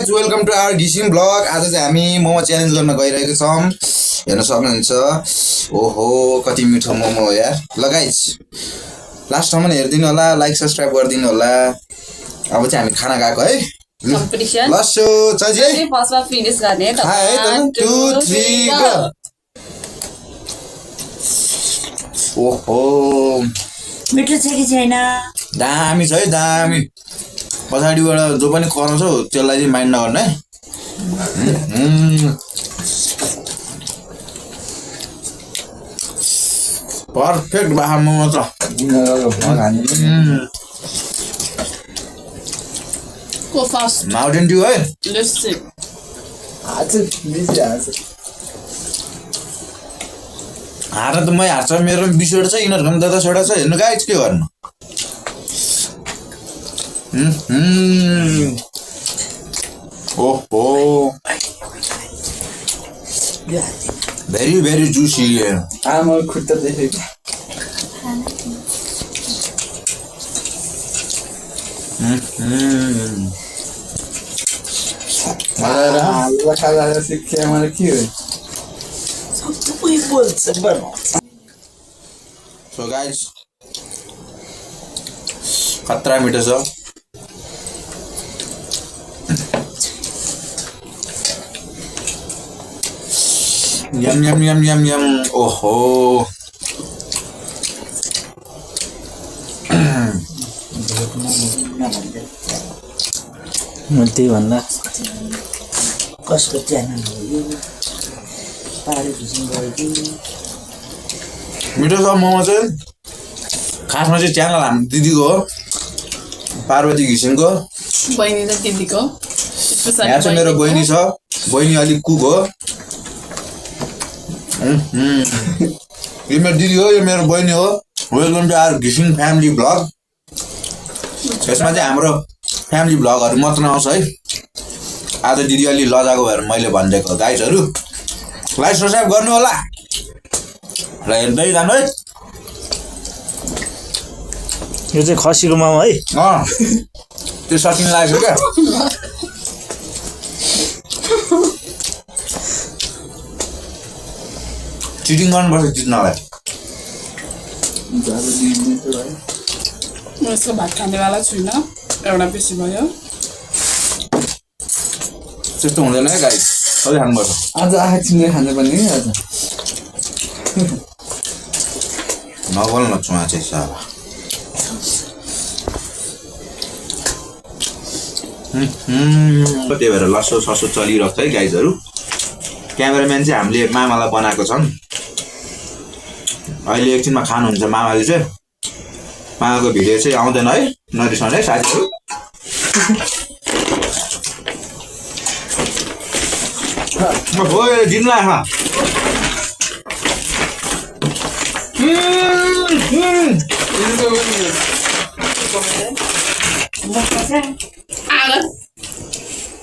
Guys welcome to our घिसिङ blog. आज चाहिँ हामी मोमो च्यालेन्ज गर्न गइरहेको छौँ, हेर्न सक्नुहुन्छ। ओहो कति मिठो मोमो हो यार। ल गाइज लास्टसम्म हेरिदिनु होला, लाइक सब्सक्राइब गरिदिनु होला। अब चाहिँ हामी खाना गएको है कम्पिटिसन। लसो चाहिँ फर्स्टमा फिनिस गर्ने त। 1 2 3 गो। ओहो मिठो छ कि छैन? दामी छ है, दामी। पछाडिबाट जो पनि कराउँछ त्यसलाई चाहिँ माइन्ड नगर्नु है। पर्फेक्ट बाहा मोमो त। Go fast. माउन्टेन ड्यू है। Let's see. हार त मै हार्छ, मेरो पनि 20वटा छ, यिनीहरूको पनि 10वटा छ। हेर्नु गाइज के गर्नु। ओहो भेरी भेरी जुसी। आमा खुट्टा देखेको हल्ला खाजा सिक्यो मलाई के हो। सो गाइज खतरा मिठो छ। यम यम यम यम यम। ओहो मैले त्यही भन्दा कसको च्यानल हो यो? पारे घिसिङ गयो। मिठो छ मोमो चाहिँ। खासमा चाहिँ च्यानल हाम्रो दिदीको हो, पार्वती घिसिङको। बहिनी र दिदीको। यहाँ चाहिँ मेरो बहिनी छ, बहिनी अलिक कुक हो। यो मेरो दिदी हो, यो मेरो बहिनी हो। वेलकम टु आवर घिसिङ फ्यामिली भ्लग। यसमा चाहिँ हाम्रो फ्यामिली भ्लगहरू मात्र आउँछ है। आज दिदी अलि लजाको भएर मैले भनिदिएको गाइजहरू लाइक सब्सक्राइब गर्नु होला र हेर्दै जानु है। यो चाहिँ खसीको मोमो है। त्यो सकिन लागेको क्या। चिटिङ गर्नुपर्छ जित्नलाई। म यसको भात खानेवाला छुइनँ, एउटा बेसी भयो। त्यस्तो हुँदैन है गाइस, सबै खानुपर्छ। आज आँखा चिन्ने खानु पर्ने कि आज नबोल्नु चुवा चाहिँ साला। त्यही भएर लसो ससो चलिरहेको छ है गाइजहरू। क्यामेराम्यान चाहिँ हामीले मामालाई बनाएको छन्। अहिले एकछिनमा खानुहुन्छ मामाले चाहिँ। मामाको भिडियो चाहिँ आउँदैन है, नरिसाउनु है साथीहरू। जित्नु आँखा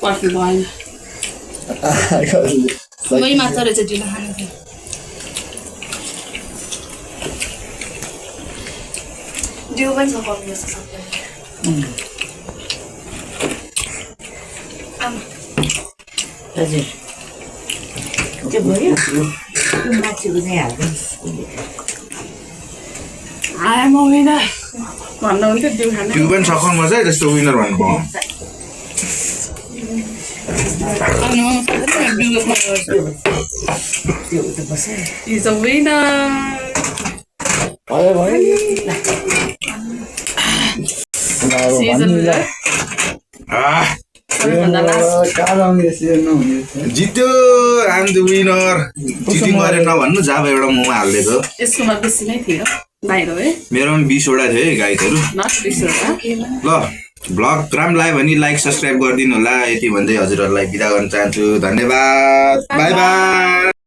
पर्फी भएन। मै मात्र रहेछ ढिलो खानु। जिउ पनि सघाउनु जस्तो सक्दैन। हजुर त्यो भयो। माछीको चाहिँ हाल्दैन। आएम विनर भन्नुहुन्थ्यो जिउ खानु। त्यो पनि सघाउनुपर्छ है, त्यस्तो विनर भन्नु पाउँ। He's a winner. Season winner. जित्यो, आम द विनर। चिटिङ गरेर नभन्नु, जब एउटा मोमो हालिदिएको। यसकोमा बेसी नै थियो बाहिर है। मेरो पनि 20वटा थियो है गाइजहरू। नट 20वटा। ल भ्लग राम्रो लाग्यो भने लाइक सब्सक्राइब गरिदिनु होला। यति भन्दै हजुरहरूलाई बिदा गर्न चाहन्छु। धन्यवाद, बाई बाई।